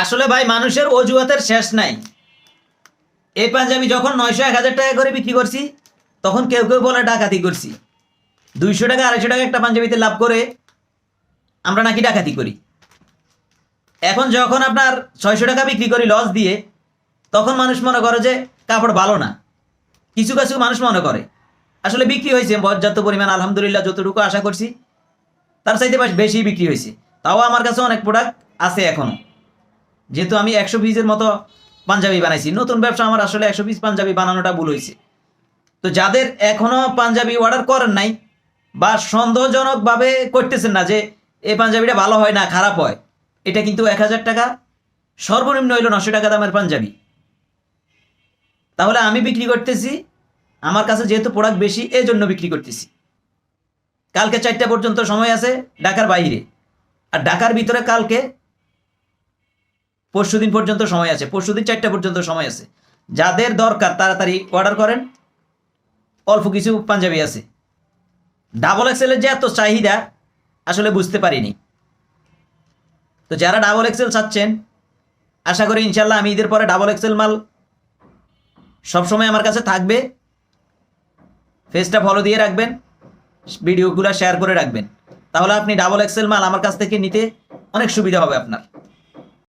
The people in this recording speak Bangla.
আসলে ভাই মানুষের অজুহাতের শেষ নাই। এই পাঞ্জাবি যখন 900-1000 টাকা করে বিক্রি করছি, তখন কেউ কেউ বলে ডাকাতি করছি। 200 টাকা 250 টাকা একটা পাঞ্জাবিতে লাভ করে আমরা নাকি ডাকাতি করি। এখন যখন আপনার 600 টাকা বিক্রি করি লস দিয়ে, তখন মানুষ মনে করে যে কাপড় ভালো না। কিছু কিছু মানুষ মনে করে আসলে বিক্রি হয়েছে পর্যাপ্ত পরিমাণ, আলহামদুলিল্লাহ যতটুকু আশা করছি তার চাইতে বেশি বিক্রি হয়েছে। তাও আমার কাছে অনেক প্রোডাক্ট আছে এখনও, যেহেতু আমি 100 পিসের মতো পাঞ্জাবি বানাইছি। নতুন ব্যবসা আমার, আসলে 100 পিস পাঞ্জাবি বানানোটা ভুল হয়েছে। তো যাদের এখনও পাঞ্জাবি অর্ডার করেন নাই বা সন্দেহজনকভাবে করতেছেন না যে এই পাঞ্জাবিটা ভালো হয় না খারাপ হয়, এটা কিন্তু 1000 টাকা, সর্বনিম্ন হইল 900 টাকা দামের পাঞ্জাবি। তাহলে আমি বিক্রি করতেছি, আমার কাছে যেহেতু প্রোডাক্ট বেশি এই জন্য বিক্রি করতেছি। কালকে 4টা পর্যন্ত সময় আছে ঢাকার বাইরে, আর ঢাকার ভিতরে কালকে পরশুদিন পর্যন্ত সময় আছে, পরশুদিন 4টা পর্যন্ত সময় আছে। যাদের দরকার তাড়াতাড়ি অর্ডার করেন। অল্প কিছু পাঞ্জাবি আছে। ডাবল এক্সেলের যে এত চাহিদা আসলে বুঝতে পারিনি। তো যারা ডাবল এক্সেল চাচ্ছেন, আশা করি ইনশাল্লাহ আমি ঈদের পরে ডাবল এক্সেল মাল সবসময় আমার কাছে থাকবে। পেজটা ফলো দিয়ে রাখবেন, ভিডিওগুলো শেয়ার করে রাখবেন, তাহলে আপনি ডাবল এক্সেল মাল আমার কাছ থেকে নিতে অনেক সুবিধা হবে আপনার।